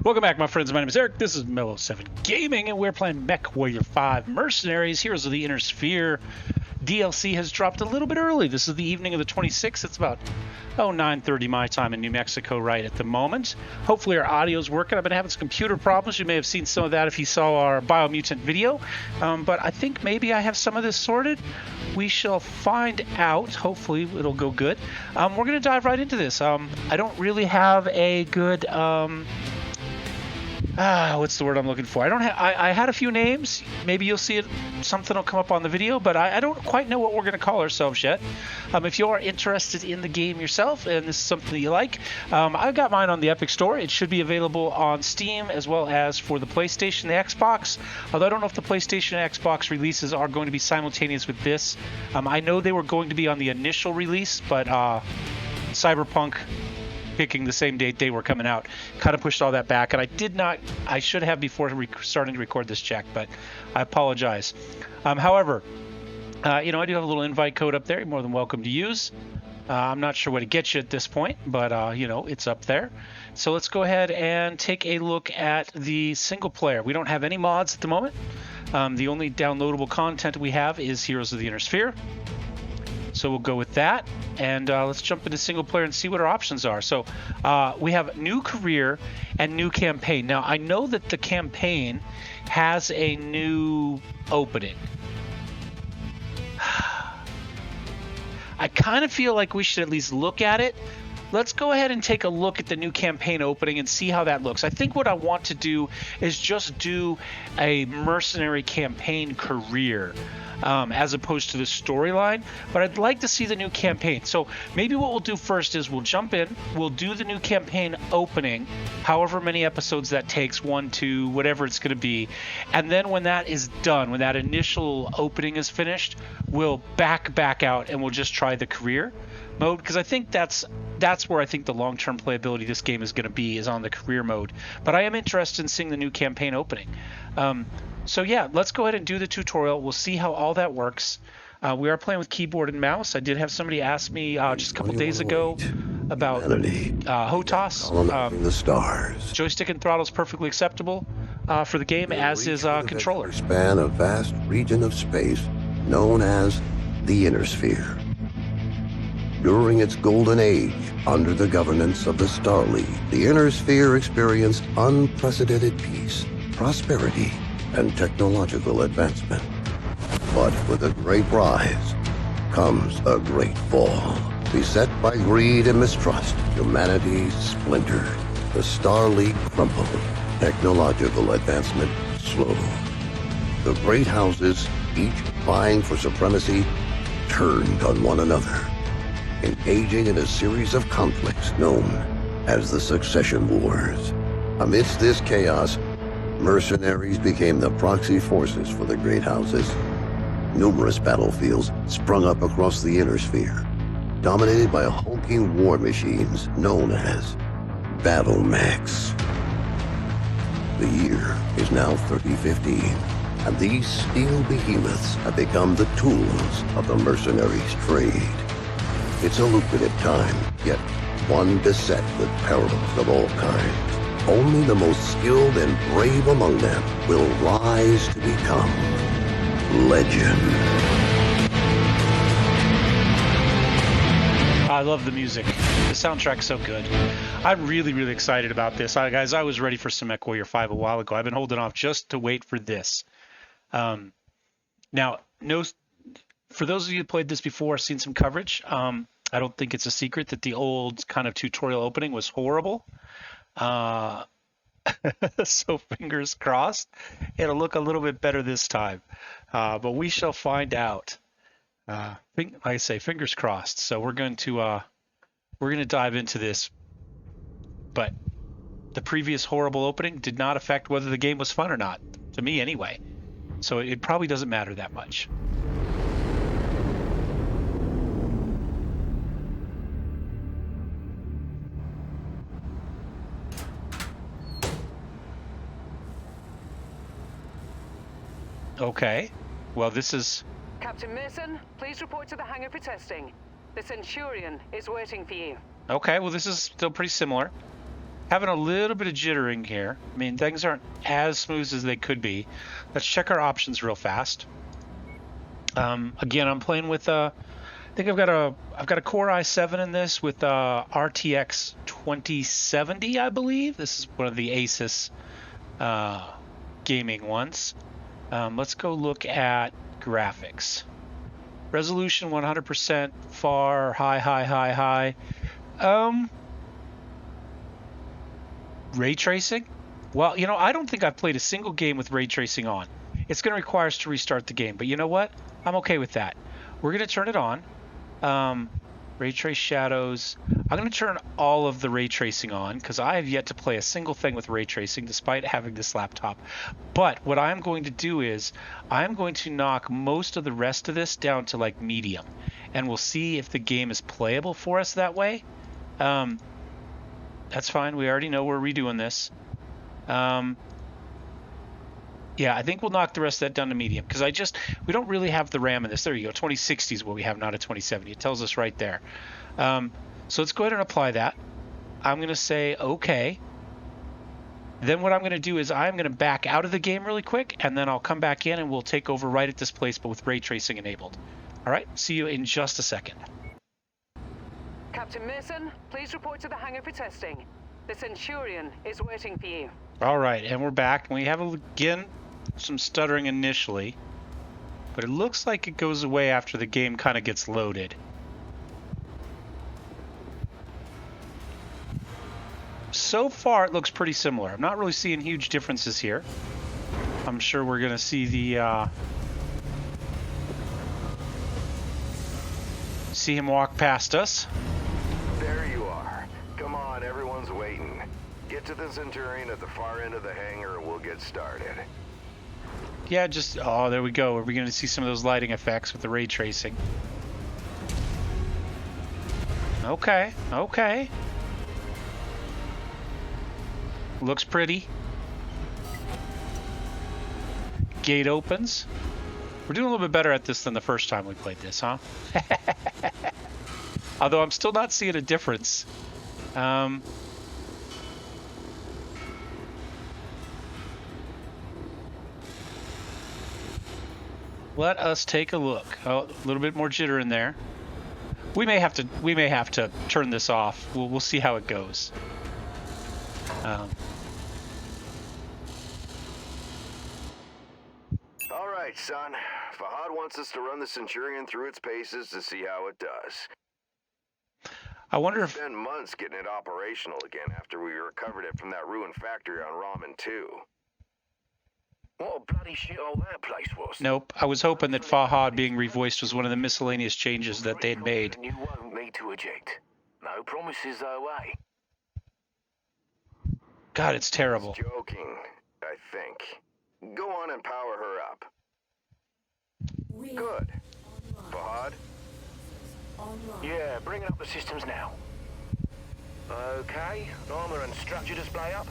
Welcome back, my friends. My name is Eric. This is Mellow7 Gaming, and we're playing MechWarrior 5 Mercenaries, Heroes of the Inner Sphere. DLC has dropped a little bit early. This is the evening of the 26th. It's about, 9:30 my time in New Mexico right at the moment. Hopefully our audio's working. I've been having some computer problems. You may have seen some of that if you saw our Biomutant video. But I think maybe I have some of this sorted. We shall find out. Hopefully it'll go good. We're going to dive right into this. I don't really have a good... what's the word I'm looking for? I had a few names. Maybe you'll see it. Something will come up on the video, but I don't quite know what we're going to call ourselves yet. If you are interested in the game yourself and this is something that you like, I've got mine on the Epic Store. It should be available on Steam as well as for the PlayStation, the Xbox. Although I don't know if the PlayStation and Xbox releases are going to be simultaneous with this. I know they were going to be on the initial release, but Cyberpunk picking the same date they were coming out kind of pushed all that back, and I should have before starting to record this check, but I apologize. However, I do have a little invite code up there. You're more than welcome to use. I'm not sure what to get you at this point, but it's up there. So let's go ahead and take a look at the single player. We don't have any mods at the moment. The only downloadable content we have is Heroes of the Inner Sphere. So we'll go with that, and let's jump into single player and see what our options are. So we have new career and new campaign. Now, I know that the campaign has a new opening. I kind of feel like we should at least look at it. Let's go ahead and take a look at the new campaign opening and see how that looks. I think what I want to do is just do a mercenary campaign career as opposed to the storyline, but I'd like to see the new campaign. So maybe what we'll do first is we'll jump in, we'll do the new campaign opening, however many episodes that takes, 1, 2, whatever it's going to be, and then when that is done, when that initial opening is finished, we'll back out and we'll just try the career mode, because I think that's where I think the long-term playability of this game is going to be, is on the career mode. But I am interested in seeing the new campaign opening. So yeah, let's go ahead and do the tutorial. We'll see how all that works. We are playing with keyboard and mouse. I did have somebody ask me just a couple days ago about HOTAS. The stars. Joystick and throttle is perfectly acceptable for the game, as is controller. Span a vast region of space known as the Inner Sphere. During its golden age, under the governance of the Star League, the Inner Sphere experienced unprecedented peace, prosperity, and technological advancement. But with a great rise comes a great fall. Beset by greed and mistrust, humanity splintered. The Star League crumbled. Technological advancement slowed. The great houses, each vying for supremacy, turned on one another, engaging in a series of conflicts known as the Succession Wars. Amidst this chaos, mercenaries became the proxy forces for the great houses. Numerous battlefields sprung up across the Inner Sphere, dominated by hulking war machines known as battle mechs. The year is now 3015, and these steel behemoths have become the tools of the mercenaries' trade. It's a lucrative time, yet one beset with perils of all kinds. Only the most skilled and brave among them will rise to become legend. I love the music. The soundtrack's so good. I'm really, really excited about this. Guys, I was ready for some MechWarrior 5 a while ago. I've been holding off just to wait for this. Now, for those of you who played this before, seen some coverage, I don't think it's a secret that the old kind of tutorial opening was horrible. So fingers crossed, it'll look a little bit better this time. But we shall find out. Like I say, fingers crossed. So we're going to dive into this. But the previous horrible opening did not affect whether the game was fun or not, to me anyway. So it probably doesn't matter that much. Okay. Well, this is... Captain Mason, please report to the hangar for testing. The Centurion is waiting for you. Okay, well, this is still pretty similar. Having a little bit of jittering here. I mean, things aren't as smooth as they could be. Let's check our options real fast. Again, I'm playing with I think I've got a Core i7 in this with RTX 2070, I believe. This is one of the Asus gaming ones. Let's go look at graphics. Resolution 100%, far, high. Ray tracing? Well, you know, I don't think I've played a single game with ray tracing on. It's going to require us to restart the game, but you know what? I'm okay with that. We're going to turn it on. Ray trace shadows. I'm going to turn all of the ray tracing on because I have yet to play a single thing with ray tracing despite having this laptop. But what I'm going to do is I'm going to knock most of the rest of this down to like medium, and we'll see if the game is playable for us that way. That's fine. We already know we're redoing this. Yeah, I think we'll knock the rest of that down to medium because we don't really have the RAM in this. There you go. 2060 is what we have, not a 2070. It tells us right there. So let's go ahead and apply that. I'm going to say okay. Then what I'm going to do is I'm going to back out of the game really quick, and then I'll come back in and we'll take over right at this place, but with ray tracing enabled. All right, see you in just a second. Captain Mason, please report to the hangar for testing. The Centurion is waiting for you. All right, and we're back. We have, again, some stuttering initially, but it looks like it goes away after the game kind of gets loaded. So far, it looks pretty similar. I'm not really seeing huge differences here. I'm sure we're going to see see him walk past us. There you are. Come on, everyone's waiting. Get to the Centurion at the far end of the hangar and we'll get started. Yeah, oh, there we go. Are we going to see some of those lighting effects with the ray tracing? Okay. Looks pretty. Gate opens. We're doing a little bit better at this than the first time we played this, huh? Although I'm still not seeing a difference. Let us take a look. Oh, a little bit more jitter in there. We may have to turn this off. We'll see how it goes. All right, son. Fahad wants us to run the Centurion through its paces to see how it does. I wonder if... We spent months getting it operational again after we recovered it from that ruined factory on Ramen 2. What a bloody shithole that place was. Nope. I was hoping that Fahad being revoiced was one of the miscellaneous changes that they'd made. You won't need to eject. No promises though, eh? God, it's terrible. Joking, I think. Go on and power her up. Good. Fahad? Yeah, bringing up the systems now. Okay, armor and structure display up.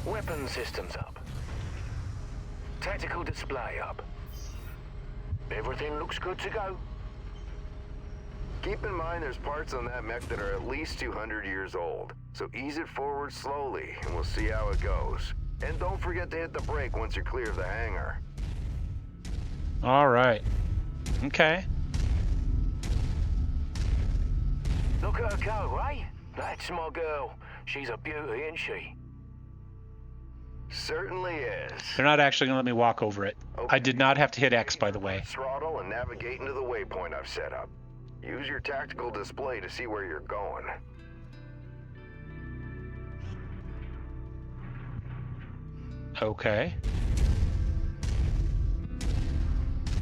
Weapon systems up. Tactical display up. Everything looks good to go. Keep in mind there's parts on that mech that are at least 200 years old, so ease it forward slowly and we'll see how it goes. And don't forget to hit the brake once you're clear of the hangar. All right. Okay. Look at her go, eh? That's my girl. She's a beauty, isn't she? Certainly is. They're not actually going to let me walk over it. Okay. I did not have to hit X, by the way. Throttle and navigate into the waypoint I've set up. Use your tactical display to see where you're going. Okay.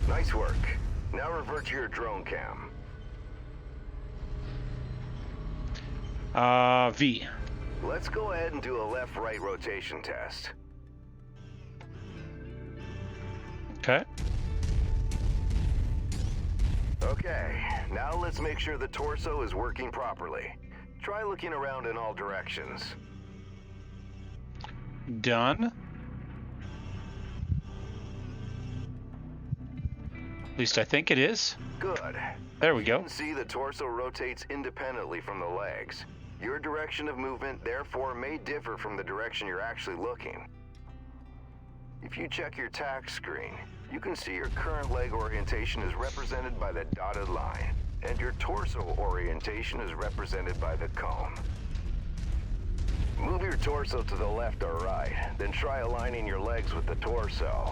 Nice work. Now revert to your drone cam. V. Let's go ahead and do a left-right rotation test. Okay. Okay, now let's make sure the torso is working properly. Try looking around in all directions. Done. At least I think it is. Good. There we You go. can see the torso rotates independently from the legs. Your direction of movement, therefore, may differ from the direction you're actually looking. If you check your tack screen, you can see your current leg orientation is represented by the dotted line, and your torso orientation is represented by the cone. Move your torso to the left or right, then try aligning your legs with the torso.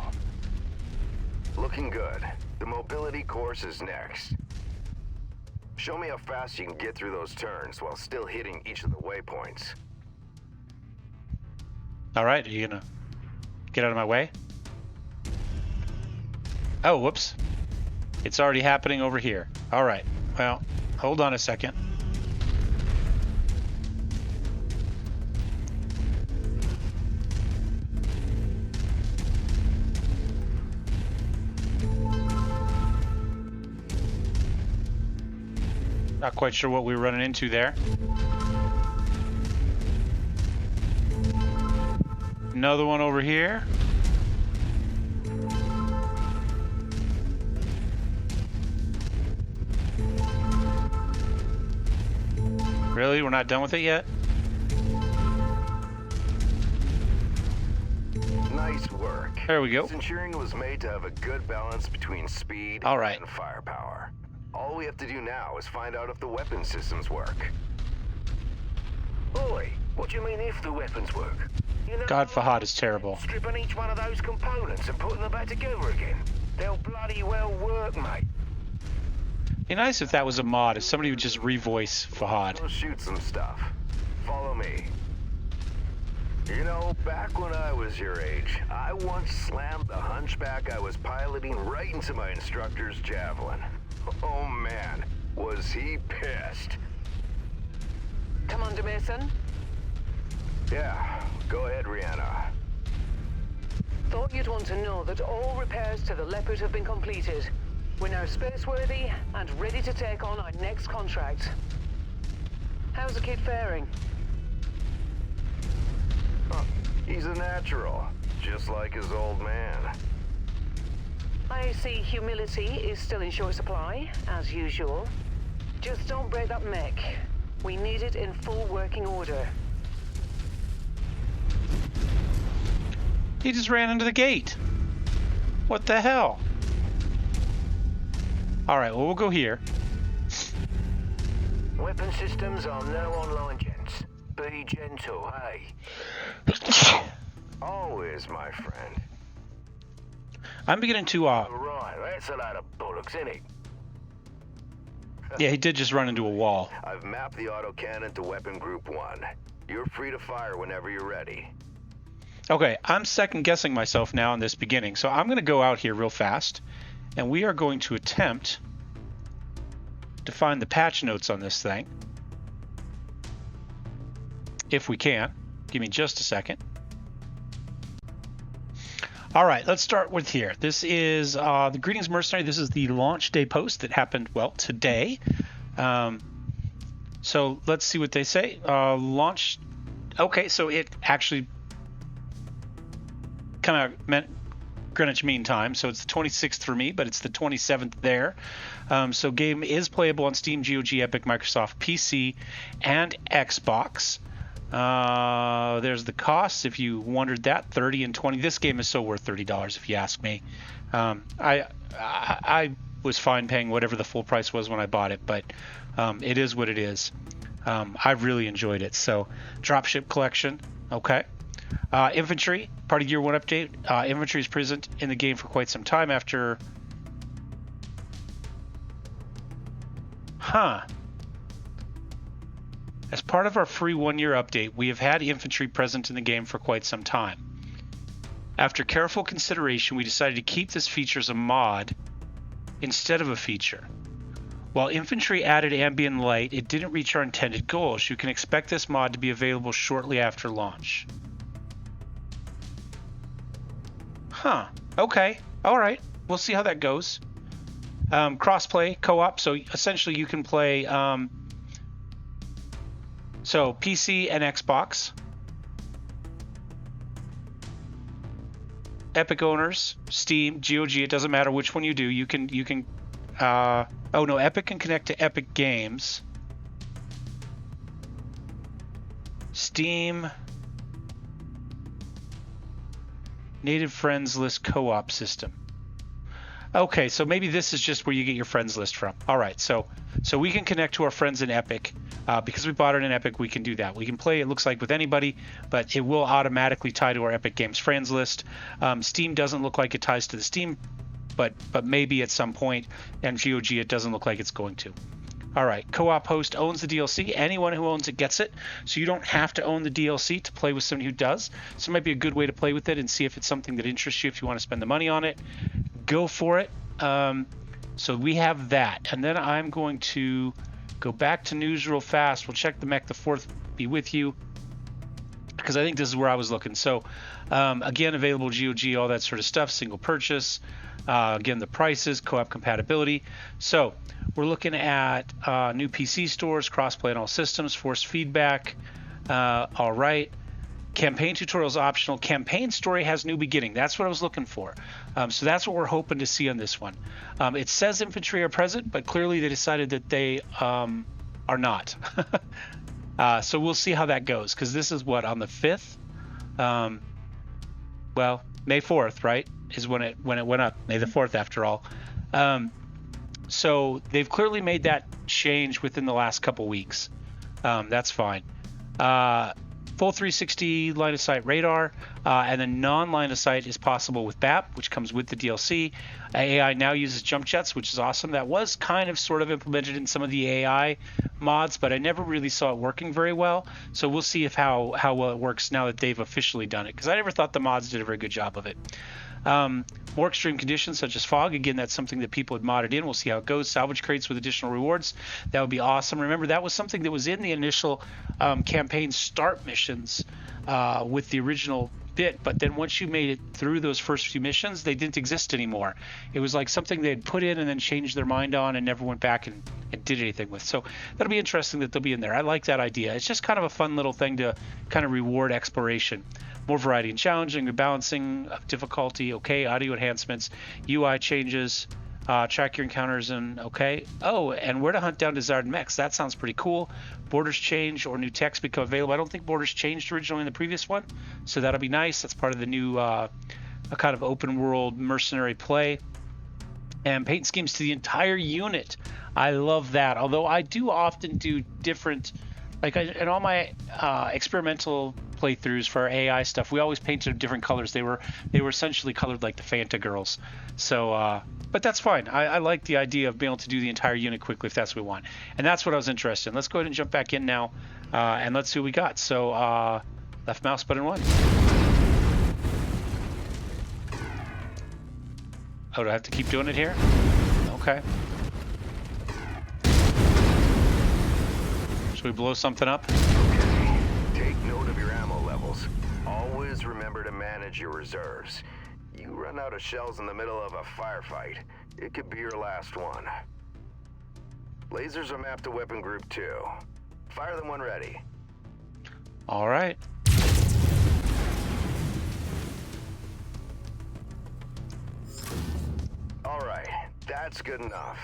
Looking good. The mobility course is next. Show me how fast you can get through those turns while still hitting each of the waypoints. All right, are you gonna get out of my way? Oh, whoops. It's already happening over here. All right, well, hold on a second. Not quite sure what we were running into there. Another one over here. Really? We're not done with it yet? Nice work. There we go. Centurion was made to have a good balance between speed All right. and firepower. All we have to do now is find out if the weapon systems work. Oi, what do you mean if the weapons work? You know, God, Fahad is terrible. stripping each one of those components and putting them back together again. They'll bloody well work, mate. Be nice if that was a mod, if somebody would just revoice Fahad. We'll shoot some stuff. Follow me. You know, back when I was your age, I once slammed the hunchback I was piloting right into my instructor's javelin. Oh man, was he pissed. Commander Mason, Yeah, go ahead, Rihanna. thought you'd want to know that all repairs to the Leopard have been completed. We're now spaceworthy and ready to take on our next contract. How's the kid faring? Huh, he's a natural, just like his old man. I see humility is still in short supply, as usual. Just don't break that mech. We need it in full working order. He just ran into the gate. What the hell? All right, well, we'll go here. Weapon systems are now online, gents. Be gentle, hey? Always, my friend. I'm beginning to, Right, that's a lot of bollocks, isn't it? yeah, he did just run into a wall. I've mapped the autocannon to weapon group 1. You're free to fire whenever you're ready. Okay, I'm second guessing myself now in this beginning, so I'm going to go out here real fast, and we are going to attempt to find the patch notes on this thing. If we can. Give me just a second. All right, let's start with here. This is the Greetings Mercenary. This is the launch day post that happened, well, today. So let's see what they say. Launch. Okay, so it actually kind of meant Greenwich Mean Time. So it's the 26th for me, but it's the 27th there. So game is playable on Steam, GOG, Epic, Microsoft, PC, and Xbox. There's the costs, if you wondered that, 30 and 20. This game is so worth $30 if you ask me. I was fine paying whatever the full price was when I bought it, but it is what it is. I've really enjoyed it. So dropship collection, okay. Infantry, part of Year 1 update. Infantry is present in the game for quite some time after... As part of our free 1-year update, we have had infantry present in the game for quite some time. After careful consideration, we decided to keep this feature as a mod instead of a feature. While infantry added ambient light, it didn't reach our intended goals. You can expect this mod to be available shortly after launch. Okay. Alright. We'll see how that goes. Crossplay, co-op, so essentially you can play... So PC and Xbox. Epic owners, Steam, GOG, it doesn't matter which one you do. You can oh no, Epic can connect to Epic Games. Steam native friends list co-op system. Okay, so maybe this is just where you get your friends list from. All right, so we can connect to our friends in Epic. Because we bought it in Epic, we can do that. We can play, it looks like, with anybody, but it will automatically tie to our Epic Games friends list. Steam doesn't look like it ties to the Steam, but maybe at some point, and GOG, it doesn't look like it's going to. All right, co-op host owns the DLC. Anyone who owns it gets it, so you don't have to own the DLC to play with somebody who does. So it might be a good way to play with it and see if it's something that interests you. If you want to spend the money on it, go for it. So we have that, and then I'm going to go back to news real fast. We'll check the Mech the 4th be with you, because I think this is where I was looking. So again, available GOG, all that sort of stuff, single purchase. Again, the prices, co-op compatibility. So we're looking at new PC stores, crossplay on all systems, force feedback. All right. Campaign tutorials optional. Campaign story has new beginning. That's what I was looking for. So that's what we're hoping to see on this one. It says infantry are present, but clearly they decided that they are not. So we'll see how that goes, because this is what, on the 5th? Well, May 4th, right, is when it went up. May the 4th, after all. So they've clearly made that change within the last couple weeks. That's fine. Full 360 line of sight radar, and then non-line of sight is possible with BAP, which comes with the DLC. AI now uses jump jets, which is awesome. That was kind of sort of implemented in some of the AI mods, but I never really saw it working very well. So we'll see if how well it works now that they've officially done it, because I never thought the mods did a very good job of it. More extreme conditions such as fog. Again, that's something that people had modded in. We'll see how it goes. Salvage crates with additional rewards. That would be awesome. Remember, that was something that was in the initial campaign start missions with the original bit, but then once you made it through those first few missions, they didn't exist anymore. It was like something they had put in and then changed their mind on and never went back and did anything with. So that'll be interesting that they'll be in there. I like that idea. It's just kind of a fun little thing to kind of reward exploration. More variety and challenging, rebalancing of difficulty, okay, audio enhancements, UI changes, track your encounters, and okay. Oh, and where to hunt down desired mechs. That sounds pretty cool. Borders change or new techs become available. I don't think borders changed originally in the previous one, so that'll be nice. That's part of the new a kind of open world mercenary play. And paint schemes to the entire unit. I love that. Although I do often do different, like in all my experimental playthroughs for our AI stuff, we always painted different colors. They were essentially colored like the Fanta girls. So, but that's fine. I like the idea of being able to do the entire unit quickly if that's what we want. And that's what I was interested in. Let's go ahead and jump back in now, and let's see what we got. So, left mouse button 1. Oh, do I have to keep doing it here? Okay. Should we blow something up? Okay. Take note of your ammo levels. Always remember to manage your reserves. You run out of shells in the middle of a firefight, it could be your last one. Lasers are mapped to weapon group 2. Fire them when ready. All right. All right, that's good enough.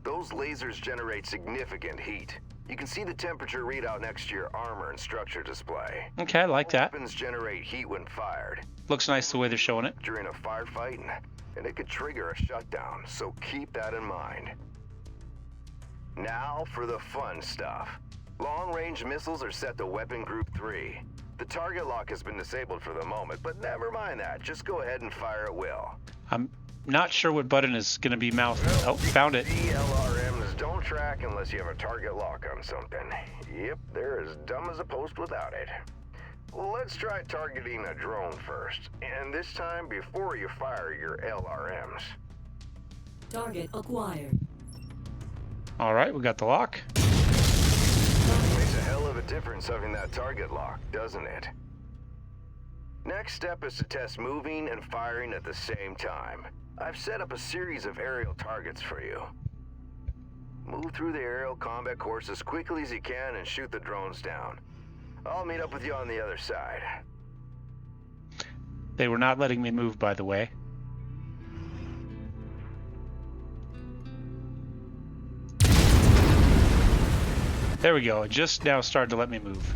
Those lasers generate significant heat. You can see the temperature readout next to your armor and structure display. Okay, I like that. Weapons generate heat when fired. Looks nice the way they're showing it. During a firefight, and it could trigger a shutdown, so keep that in mind. Now for the fun stuff. Long-range missiles are set to weapon group 3. The target lock has been disabled for the moment, but never mind that. Just go ahead and fire at will. I'm not sure what button is going to be moused. Oh, found it. The LRMs don't track unless you have a target lock on something. Yep, they're as dumb as a post without it. Let's try targeting a drone first, and this time before you fire your LRMs. Target acquired. All right, we got the lock. Makes a hell of a difference having that target lock, doesn't it? Next step is to test moving and firing at the same time. I've set up a series of aerial targets for you. Move through the aerial combat course as quickly as you can and shoot the drones down. I'll meet up with you on the other side. They were not letting me move, by the way. There we go. It just now started to let me move.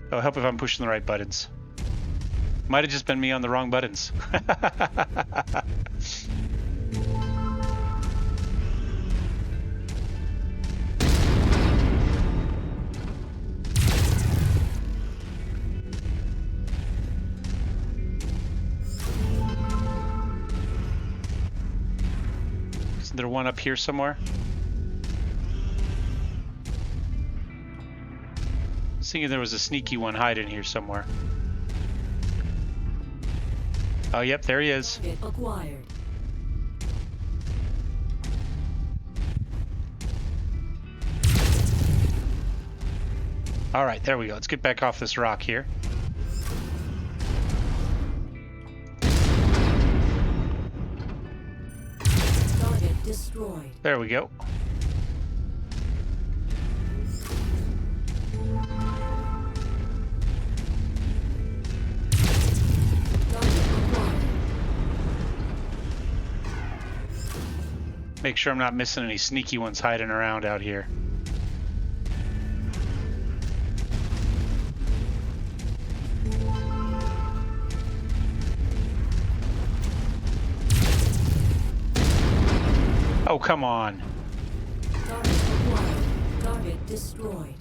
It'll help if I'm pushing the right buttons. Might have just been me on the wrong buttons. Isn't there one up here somewhere? I was thinking there was a sneaky one hiding here somewhere. Oh, yep, there he is. Target acquired. All right, there we go. Let's get back off this rock here. Target destroyed. There we go. Make sure I'm not missing any sneaky ones hiding around out here. Oh, come on. Target acquired. Target destroyed.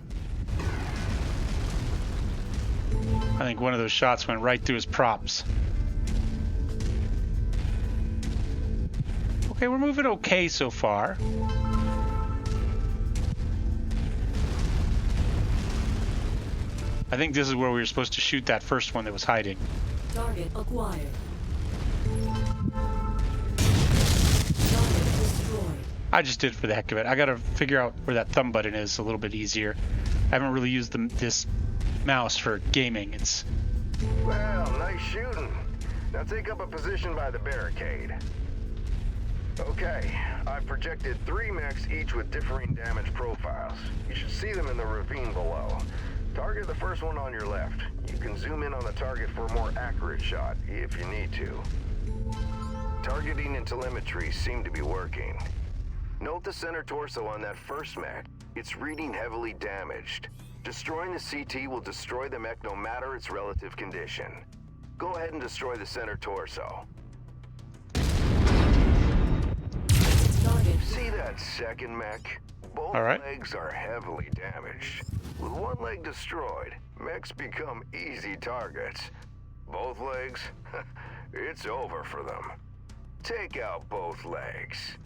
I think one of those shots went right through his props. Okay, we're moving okay so far. I think this is where we were supposed to shoot that first one that was hiding. Target acquired. Target destroyed. I just did it for the heck of it. I gotta figure out where that thumb button is a little bit easier. I haven't really used this mouse for gaming. It's... Well, nice shooting. Now take up a position by the barricade. Okay, I've projected 3 mechs, each with differing damage profiles. You should see them in the ravine below. Target the first one on your left. You can zoom in on the target for a more accurate shot, if you need to. Targeting and telemetry seem to be working. Note the center torso on that first mech. It's reading heavily damaged. Destroying the CT will destroy the mech no matter its relative condition. Go ahead and destroy the center torso. Target. See that second mech? Both All right. legs are heavily damaged. With one leg destroyed, mechs become easy targets. Both legs? It's over for them. Take out both legs.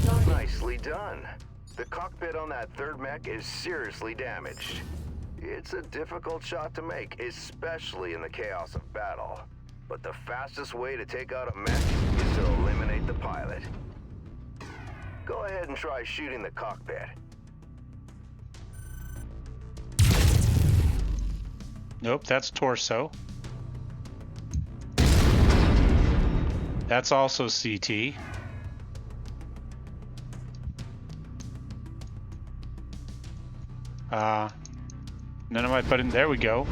Target. Nicely done. The cockpit on that third mech is seriously damaged. It's a difficult shot to make, especially in the chaos of battle. But the fastest way to take out a mech is to eliminate the pilot. Go ahead and try shooting the cockpit. Nope, that's torso. That's also CT. None of my button. There we go.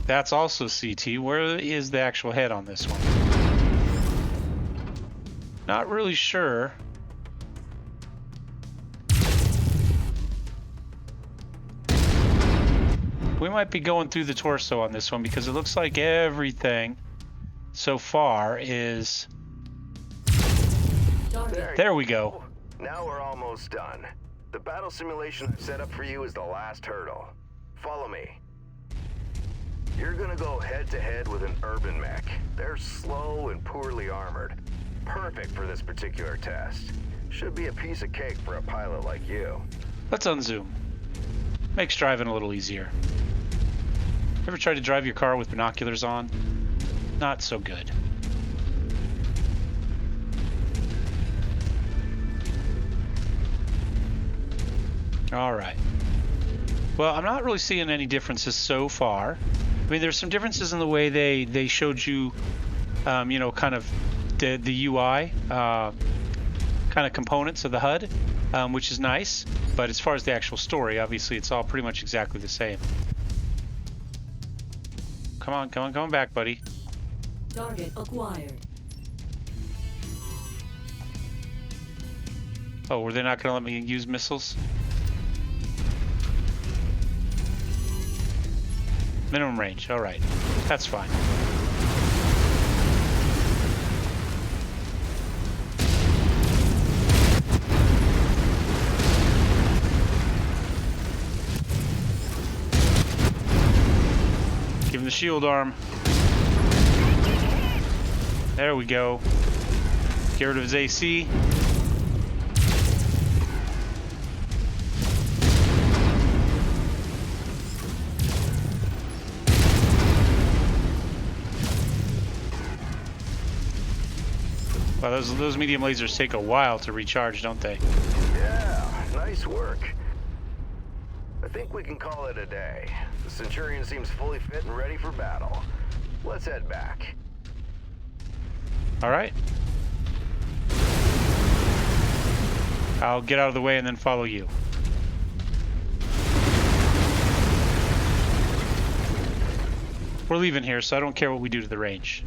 That's also CT. Where is the actual head on this one? Not really sure. We might be going through the torso on this one because it looks like everything so far is... Target. There we go. Now we're almost done. The battle simulation I've set up for you is the last hurdle. Follow me. You're gonna go head-to-head with an urban mech. They're slow and poorly armored. Perfect for this particular test. Should be a piece of cake for a pilot like you. Let's unzoom. Makes driving a little easier. Ever tried to drive your car with binoculars on? Not so good. All right. Well, I'm not really seeing any differences so far. I mean, there's some differences in the way they showed you, you know, kind of the UI, kind of components of the HUD, which is nice. But as far as the actual story, obviously, it's all pretty much exactly the same. come on, come back, buddy. Target acquired. Oh, were they not going to let me use missiles? Minimum range, alright. That's fine. Give him the shield arm. There we go. Get rid of his AC. Wow, those medium lasers take a while to recharge, don't they? Yeah, nice work. I think we can call it a day. The Centurion seems fully fit and ready for battle. Let's head back. All right. I'll get out of the way and then follow you. We're leaving here, so I don't care what we do to the range.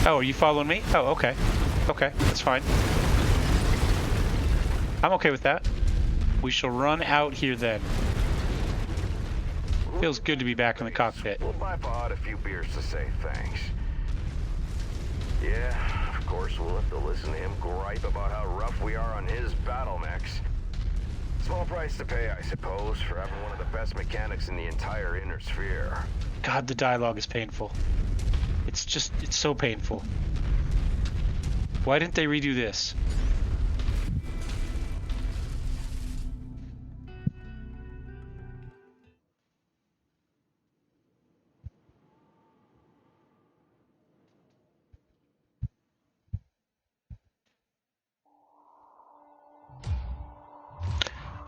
Oh, are you following me? Oh, okay. Okay, that's fine. I'm okay with that. We shall run out here then. Feels good to be back in the cockpit. We'll buy Pod a few beers to say thanks. Yeah, of course we'll have to listen to him gripe about how rough we are on his battle mechs. Small price to pay, I suppose, for having one of the best mechanics in the entire inner sphere. God, the dialogue is painful. It's so painful. Why didn't they redo this?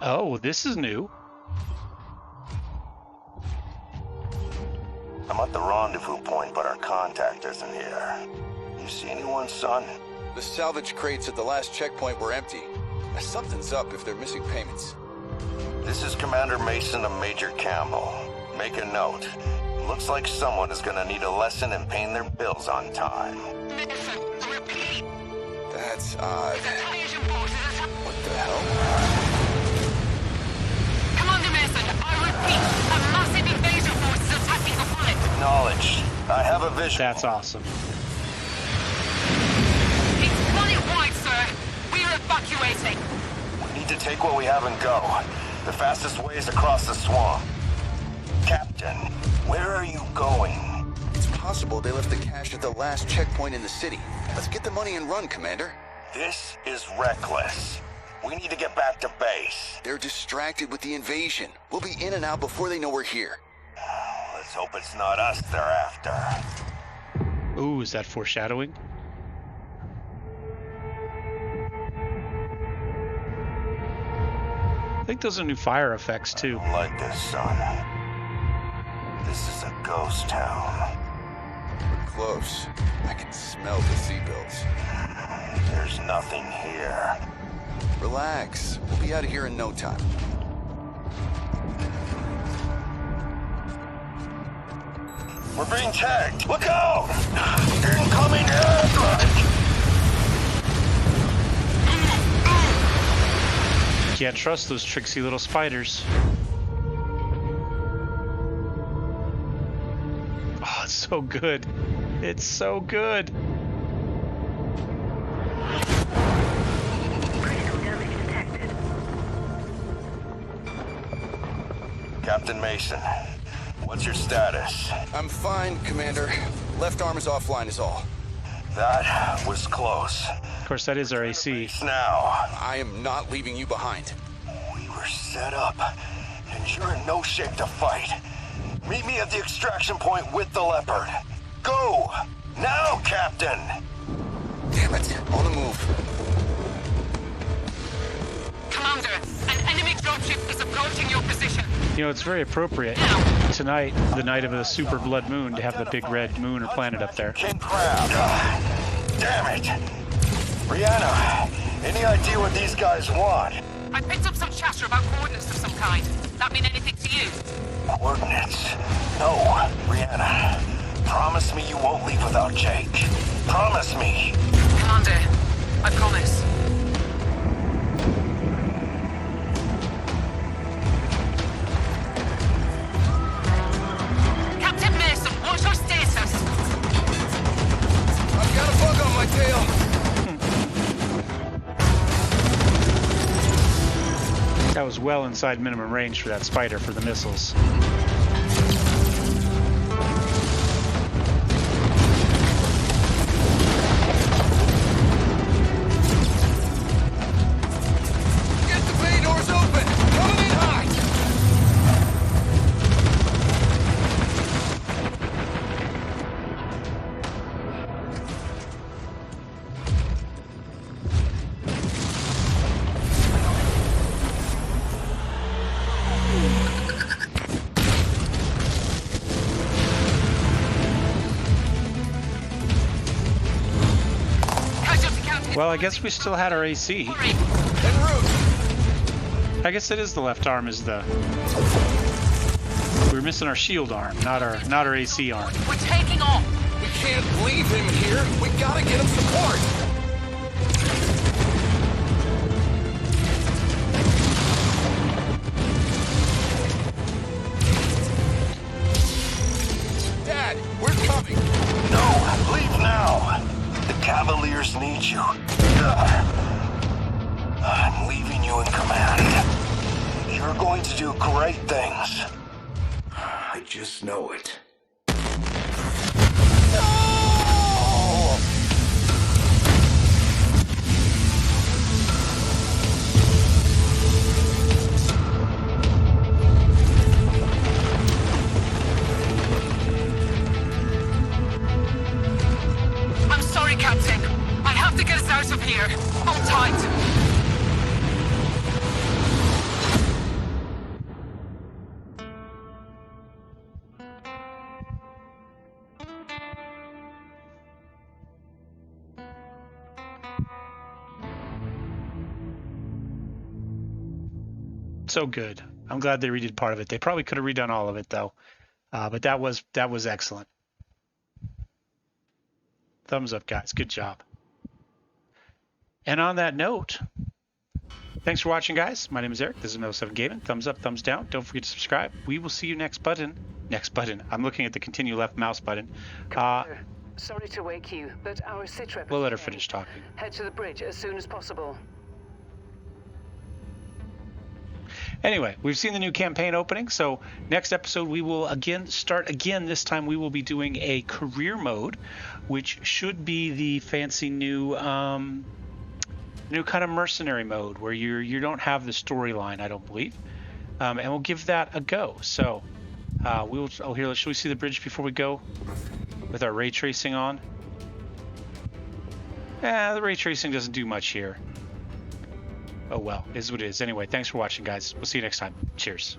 Oh, this is new. I'm at the rendezvous point, but our contact isn't here. You see anyone, son? The salvage crates at the last checkpoint were empty. Something's up if they're missing payments. This is Commander Mason of Major Campbell. Make a note. Looks like someone is gonna need a lesson in paying their bills on time. That's odd. What the hell? Commander Mason, I repeat, a massive invasion force is attacking the planet. Acknowledged. I have a vision. That's awesome. It's planet-wide, sir. We're evacuating. We need to take what we have and go. The fastest way is across the swamp. Captain, where are you going? It's possible they left the cash at the last checkpoint in the city. Let's get the money and run, Commander. This is reckless. We need to get back to base. They're distracted with the invasion. We'll be in and out before they know we're here. Let's hope it's not us they're after. Ooh, is that foreshadowing? I think those are new fire effects too. I don't like this, son. This is a ghost town. We're close. I can smell the seagulls. There's nothing here. Relax. We'll be out of here in no time. We're being tagged. Look out! Incoming airstrike! Can't trust those tricksy little spiders. Oh, it's so good. It's so good. Captain Mason, what's your status? I'm fine, Commander. Left arm is offline is all. That was close. Of course, that is our AC. Now, I am not leaving you behind. we were set up, and you're in no shape to fight. Meet me at the extraction point with the Leopard. Go! Now, Captain! Damn it. On the move. Commander, an enemy dropship is approaching your position. You know, it's very appropriate tonight, the night of a super blood moon, to have the big red moon or planet up there. King Crab. Damn it! Brianna, any idea what these guys want? I picked up some chatter about coordinates of some kind. That mean anything to you? Coordinates? No, Brianna. Promise me you won't leave without Jake. Promise me. Commander, I promise. Captain Mason, what's your status? I've got a bug on my tail. That was well inside minimum range for that spider for the missiles. Get the bay doors open. Coming in hot. Casualty count. Well, I guess we still had our AC. Sorry. En route. I guess it is the left arm is the... We were missing our shield arm, not our AC arm. We're taking off. We can't leave him here. We gotta get him support. Dad, we're coming. No, leave now. The Cavaliers need you. I'm leaving you in command. You're going to do great things. I just know it. No! I'm sorry, Captain. I have to get us out of here. Hold tight. So good. I'm glad they redid part of it. They probably could have redone all of it though, but that was excellent. Thumbs up, guys. Good job. And on that note, thanks for watching, guys. My name is Eric. This is 07 Gaming. Thumbs up, thumbs down. Don't forget to subscribe. We will see you next button. Next button. I'm looking at the continue left mouse button. Sorry to wake you, but our sit rep. We'll let her finish talking. Head to the bridge as soon as possible. Anyway, we've seen the new campaign opening, so next episode we will start again. This time we will be doing a career mode, which should be the fancy new kind of mercenary mode where you don't have the storyline, I don't believe, and we'll give that a go. So we will. Oh, here, should we see the bridge before we go with our ray tracing on? The ray tracing doesn't do much here. Oh well, is what it is. Anyway, thanks for watching, guys. We'll see you next time. Cheers.